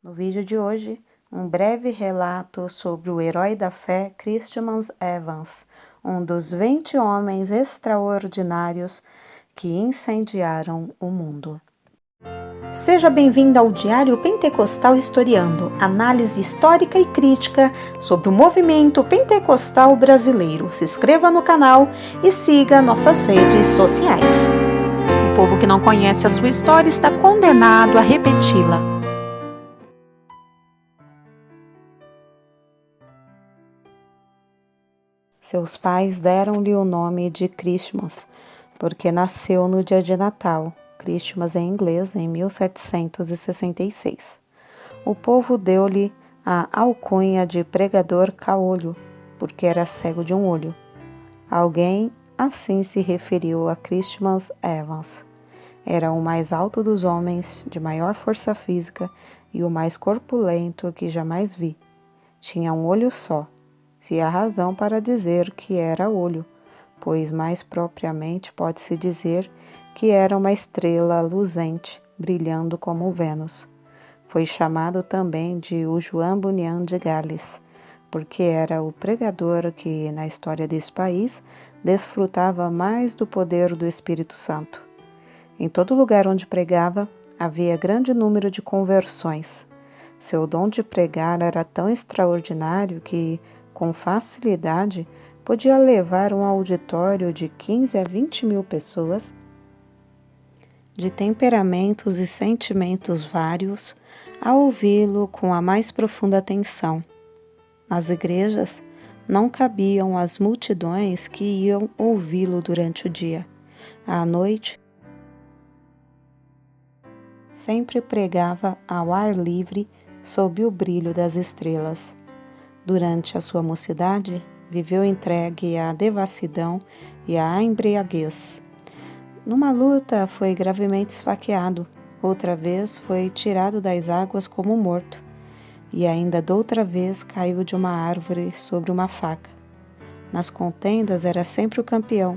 No vídeo de hoje, um breve relato sobre o herói da fé Christmas Evans, um dos 20 homens extraordinários que incendiaram o mundo. Seja bem-vindo ao Diário Pentecostal Historiando, análise histórica e crítica sobre o movimento pentecostal brasileiro. Se inscreva no canal e siga nossas redes sociais. O povo que não conhece a sua história está condenado a repeti-la. Seus pais deram-lhe o nome de Christmas, porque nasceu no dia de Natal, Christmas em inglês, em 1766. O povo deu-lhe a alcunha de pregador caolho, porque era cego de um olho. Alguém assim se referiu a Christmas Evans. Era o mais alto dos homens, de maior força física e o mais corpulento que jamais vi. Tinha um olho só. Se há razão para dizer que era olho, pois mais propriamente pode-se dizer que era uma estrela luzente, brilhando como Vênus. Foi chamado também de o João Bunyan de Gales, porque era o pregador que, na história desse país, desfrutava mais do poder do Espírito Santo. Em todo lugar onde pregava, havia grande número de conversões. Seu dom de pregar era tão extraordinário que, com facilidade, podia levar um auditório de 15 a 20 mil pessoas, de temperamentos e sentimentos vários, a ouvi-lo com a mais profunda atenção. Nas igrejas, não cabiam as multidões que iam ouvi-lo durante o dia. À noite, sempre pregava ao ar livre sob o brilho das estrelas. Durante a sua mocidade, viveu entregue à devassidão e à embriaguez. Numa luta, foi gravemente esfaqueado. Outra vez, foi tirado das águas como morto. E ainda doutra vez, caiu de uma árvore sobre uma faca. Nas contendas, era sempre o campeão,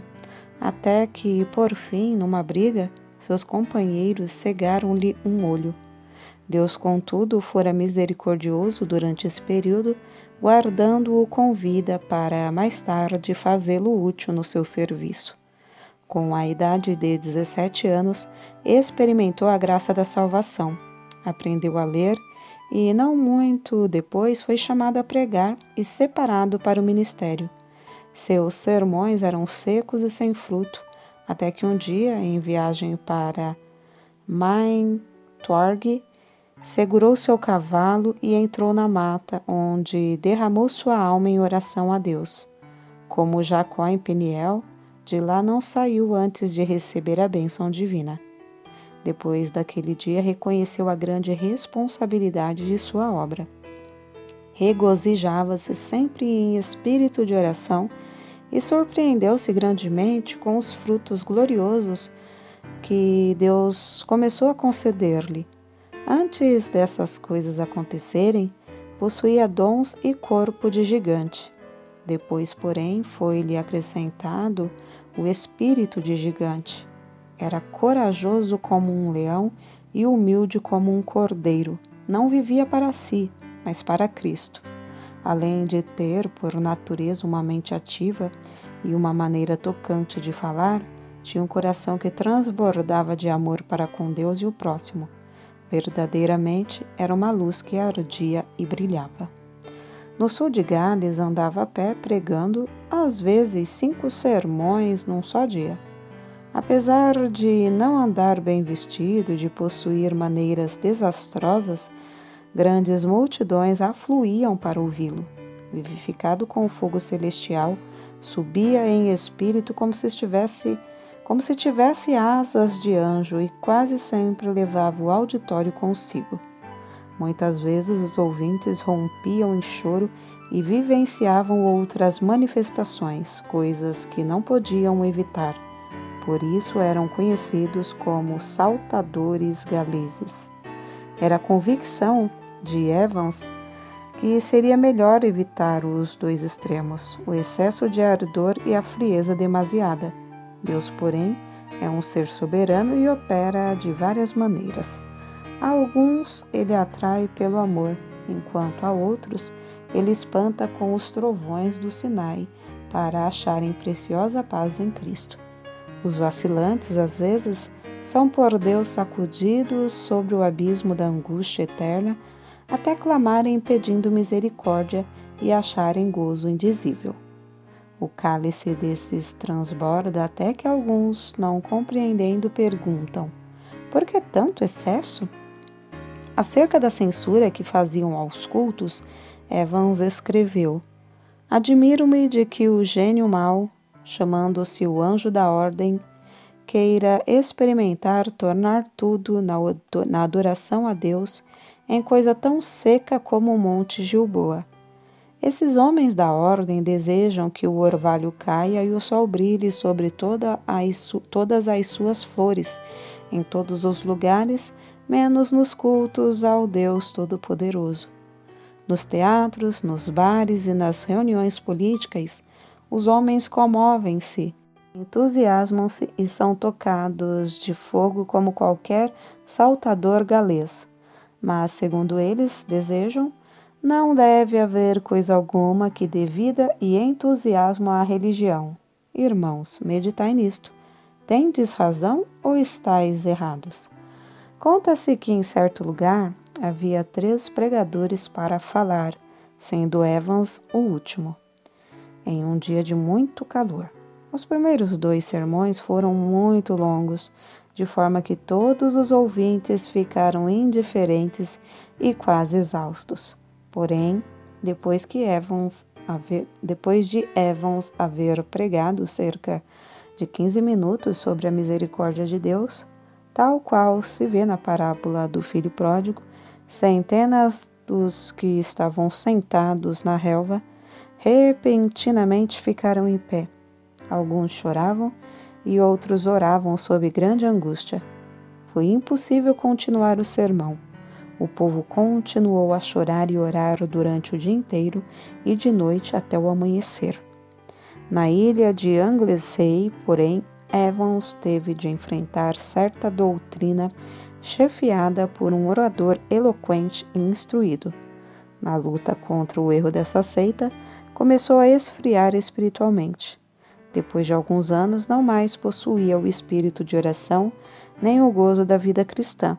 até que, por fim, numa briga, seus companheiros cegaram-lhe um olho. Deus, contudo, fora misericordioso durante esse período, guardando-o com vida para mais tarde fazê-lo útil no seu serviço. Com a idade de 17 anos, experimentou a graça da salvação, aprendeu a ler e, não muito depois, foi chamado a pregar e separado para o ministério. Seus sermões eram secos e sem fruto, até que um dia, em viagem para Maintorg, segurou seu cavalo e entrou na mata, onde derramou sua alma em oração a Deus. Como Jacó em Peniel, de lá não saiu antes de receber a bênção divina. Depois daquele dia, reconheceu a grande responsabilidade de sua obra. Regozijava-se sempre em espírito de oração e surpreendeu-se grandemente com os frutos gloriosos que Deus começou a conceder-lhe. Antes dessas coisas acontecerem, possuía dons e corpo de gigante. Depois, porém, foi-lhe acrescentado o espírito de gigante. Era corajoso como um leão e humilde como um cordeiro. Não vivia para si, mas para Cristo. Além de ter, por natureza, uma mente ativa e uma maneira tocante de falar, tinha um coração que transbordava de amor para com Deus e o próximo. Verdadeiramente era uma luz que ardia e brilhava. No sul de Gales andava a pé pregando, às vezes 5 sermões num só dia. Apesar de não andar bem vestido e de possuir maneiras desastrosas, grandes multidões afluíam para ouvi-lo. Vivificado com o fogo celestial, subia em espírito como se tivesse asas de anjo e quase sempre levava o auditório consigo. Muitas vezes os ouvintes rompiam em choro e vivenciavam outras manifestações, coisas que não podiam evitar. Por isso eram conhecidos como saltadores galeses. Era a convicção de Evans que seria melhor evitar os dois extremos, o excesso de ardor e a frieza demasiada. Deus, porém, é um ser soberano e opera de várias maneiras. A alguns ele atrai pelo amor, enquanto a outros ele espanta com os trovões do Sinai para acharem preciosa paz em Cristo. Os vacilantes, às vezes, são por Deus sacudidos sobre o abismo da angústia eterna, até clamarem pedindo misericórdia e acharem gozo indizível. O cálice desses transborda até que alguns, não compreendendo, perguntam: por que tanto excesso? Acerca da censura que faziam aos cultos, Evans escreveu: admiro-me de que o gênio mau, chamando-se o anjo da ordem, queira experimentar tornar tudo na adoração a Deus em coisa tão seca como o Monte Gilboa. Esses homens da ordem desejam que o orvalho caia e o sol brilhe sobre todas as suas flores, em todos os lugares, menos nos cultos ao Deus Todo-Poderoso. Nos teatros, nos bares e nas reuniões políticas, os homens comovem-se, entusiasmam-se e são tocados de fogo como qualquer saltador galês. Mas, segundo eles desejam, não deve haver coisa alguma que dê vida e entusiasmo à religião. Irmãos, meditai nisto. Tendes razão ou estáis errados? Conta-se que em certo lugar havia 3 pregadores para falar, sendo Evans o último, em um dia de muito calor. Os primeiros 2 sermões foram muito longos, de forma que todos os ouvintes ficaram indiferentes e quase exaustos. Porém, depois de Evans haver pregado cerca de 15 minutos sobre a misericórdia de Deus, tal qual se vê na parábola do filho pródigo, centenas dos que estavam sentados na relva repentinamente ficaram em pé. Alguns choravam e outros oravam sob grande angústia. Foi impossível continuar o sermão. O povo continuou a chorar e orar durante o dia inteiro e de noite até o amanhecer. Na ilha de Anglesey, porém, Evans teve de enfrentar certa doutrina chefiada por um orador eloquente e instruído. Na luta contra o erro dessa seita, começou a esfriar espiritualmente. Depois de alguns anos, não mais possuía o espírito de oração nem o gozo da vida cristã,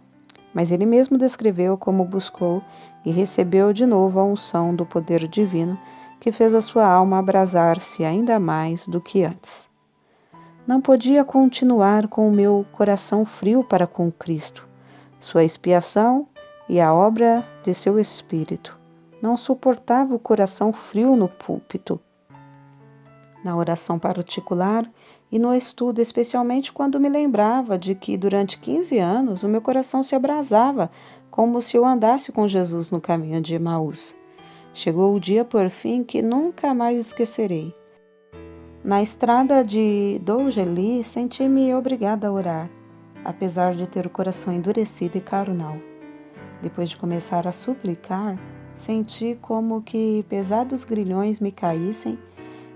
mas ele mesmo descreveu como buscou e recebeu de novo a unção do poder divino que fez a sua alma abrasar-se ainda mais do que antes. Não podia continuar com o meu coração frio para com Cristo, sua expiação e a obra de seu Espírito. Não suportava o coração frio no púlpito, na oração particular e no estudo, especialmente quando me lembrava de que durante 15 anos o meu coração se abrasava como se eu andasse com Jesus no caminho de Emaús. Chegou o dia, por fim, que nunca mais esquecerei. Na estrada de Dougeli, senti-me obrigada a orar, apesar de ter o coração endurecido e carnal. Depois de começar a suplicar, senti como que pesados grilhões me caíssem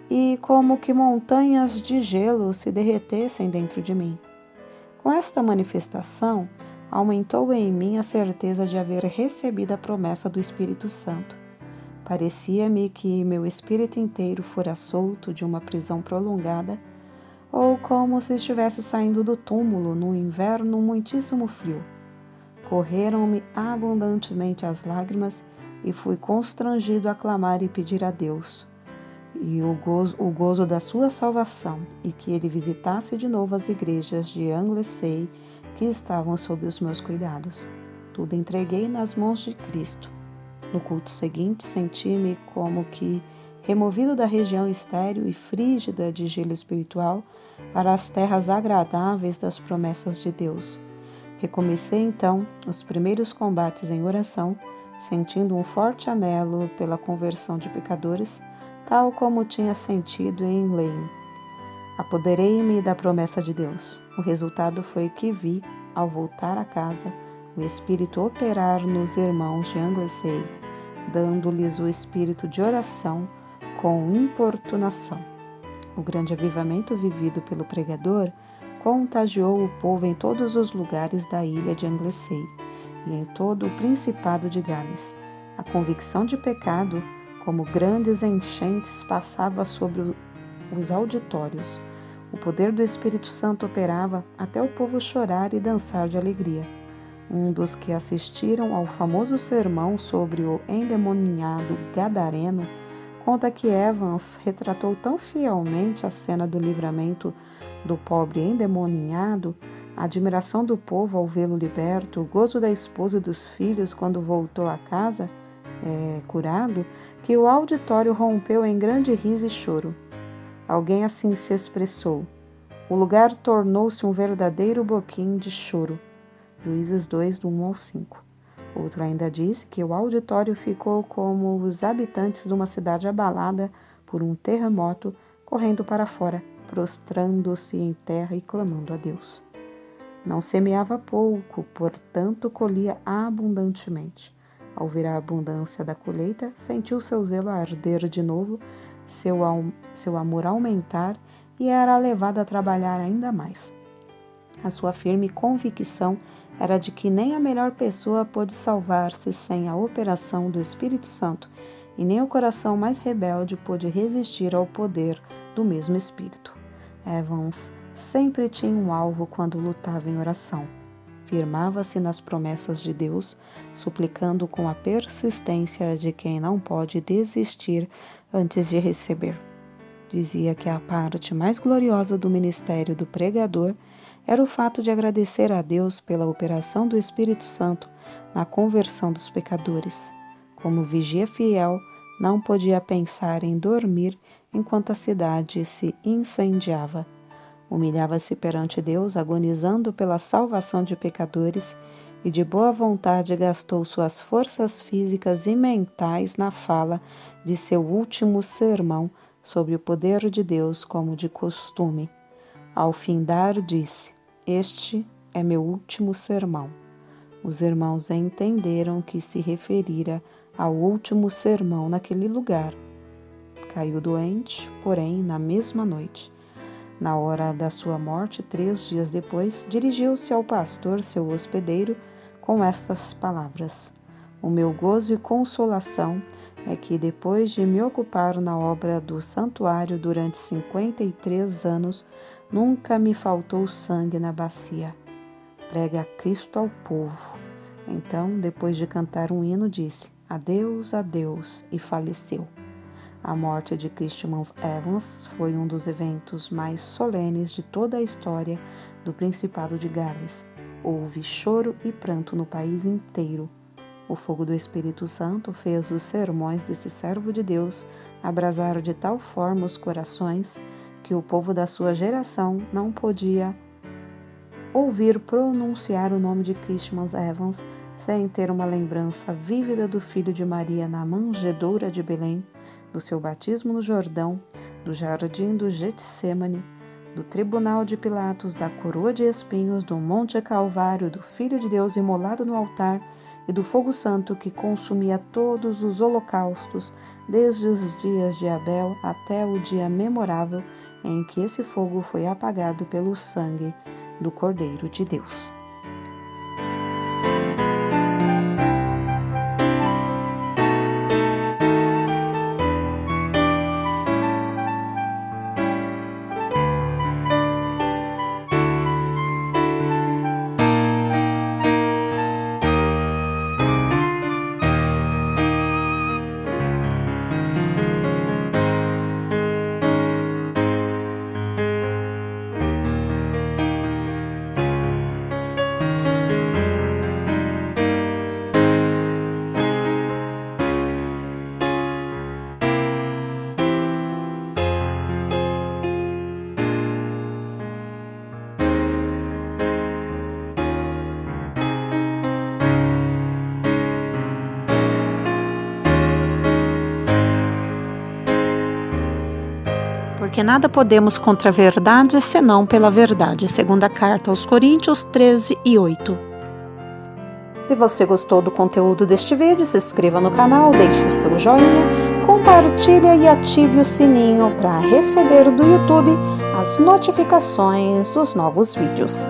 e como que montanhas de gelo se derretessem dentro de mim. Com esta manifestação, aumentou em mim a certeza de haver recebido a promessa do Espírito Santo. Parecia-me que meu espírito inteiro fora solto de uma prisão prolongada, ou como se estivesse saindo do túmulo num inverno muitíssimo frio. Correram-me abundantemente as lágrimas e fui constrangido a clamar e pedir a Deus e o gozo da sua salvação, e que ele visitasse de novo as igrejas de Anglesey que estavam sob os meus cuidados. Tudo entreguei nas mãos de Cristo. No culto seguinte, senti-me como que removido da região estéril e frígida de gelo espiritual para as terras agradáveis das promessas de Deus. Recomecei então os primeiros combates em oração, sentindo um forte anelo pela conversão de pecadores, tal como tinha sentido em Lane. Apoderei-me da promessa de Deus. O resultado foi que vi, ao voltar a casa, o Espírito operar nos irmãos de Anglesey, dando-lhes o espírito de oração com importunação. O grande avivamento vivido pelo pregador contagiou o povo em todos os lugares da ilha de Anglesey, e em todo o principado de Gales. A convicção de pecado, como grandes enchentes, passava sobre os auditórios. O poder do Espírito Santo operava até o povo chorar e dançar de alegria. Um dos que assistiram ao famoso sermão sobre o endemoniado gadareno conta que Evans retratou tão fielmente a cena do livramento do pobre endemoniado, a admiração do povo ao vê-lo liberto, o gozo da esposa e dos filhos quando voltou a casa curado, que o auditório rompeu em grande riso e choro. Alguém assim se expressou: o lugar tornou-se um verdadeiro boquim de choro. Juízes 2, do 1 ao 5. Outro ainda disse que o auditório ficou como os habitantes de uma cidade abalada por um terremoto, correndo para fora, prostrando-se em terra e clamando a Deus. Não semeava pouco, portanto colhia abundantemente. Ao ver a abundância da colheita, sentiu seu zelo arder de novo, seu amor aumentar e era levado a trabalhar ainda mais. A sua firme convicção era de que nem a melhor pessoa pôde salvar-se sem a operação do Espírito Santo, e nem o coração mais rebelde pôde resistir ao poder do mesmo Espírito. Evans sempre tinha um alvo quando lutava em oração. Firmava-se nas promessas de Deus, suplicando com a persistência de quem não pode desistir antes de receber. Dizia que a parte mais gloriosa do ministério do pregador era o fato de agradecer a Deus pela operação do Espírito Santo na conversão dos pecadores. Como vigia fiel, não podia pensar em dormir enquanto a cidade se incendiava. Humilhava-se perante Deus, agonizando pela salvação de pecadores, e de boa vontade gastou suas forças físicas e mentais na fala de seu último sermão sobre o poder de Deus, como de costume. Ao findar, disse: este é meu último sermão. Os irmãos entenderam que se referira ao último sermão naquele lugar. Caiu doente, porém, na mesma noite. Na hora da sua morte, 3 dias depois, dirigiu-se ao pastor, seu hospedeiro, com estas palavras: o meu gozo e consolação é que, depois de me ocupar na obra do santuário durante 53 anos, nunca me faltou sangue na bacia. Prega a Cristo ao povo. Então, depois de cantar um hino, disse: adeus, adeus, e faleceu. A morte de Christmas Evans foi um dos eventos mais solenes de toda a história do Principado de Gales. Houve choro e pranto no país inteiro. O fogo do Espírito Santo fez os sermões desse servo de Deus abrasar de tal forma os corações que o povo da sua geração não podia ouvir pronunciar o nome de Christmas Evans sem ter uma lembrança vívida do filho de Maria na manjedoura de Belém, do seu batismo no Jordão, do jardim do Getsêmani, do tribunal de Pilatos, da coroa de espinhos, do Monte Calvário, do Filho de Deus imolado no altar e do fogo santo que consumia todos os holocaustos, desde os dias de Abel até o dia memorável em que esse fogo foi apagado pelo sangue do Cordeiro de Deus. Porque nada podemos contra a verdade, senão pela verdade. Segunda carta aos Coríntios 13:8. Se você gostou do conteúdo deste vídeo, se inscreva no canal, deixe o seu joinha, compartilhe e ative o sininho para receber do YouTube as notificações dos novos vídeos.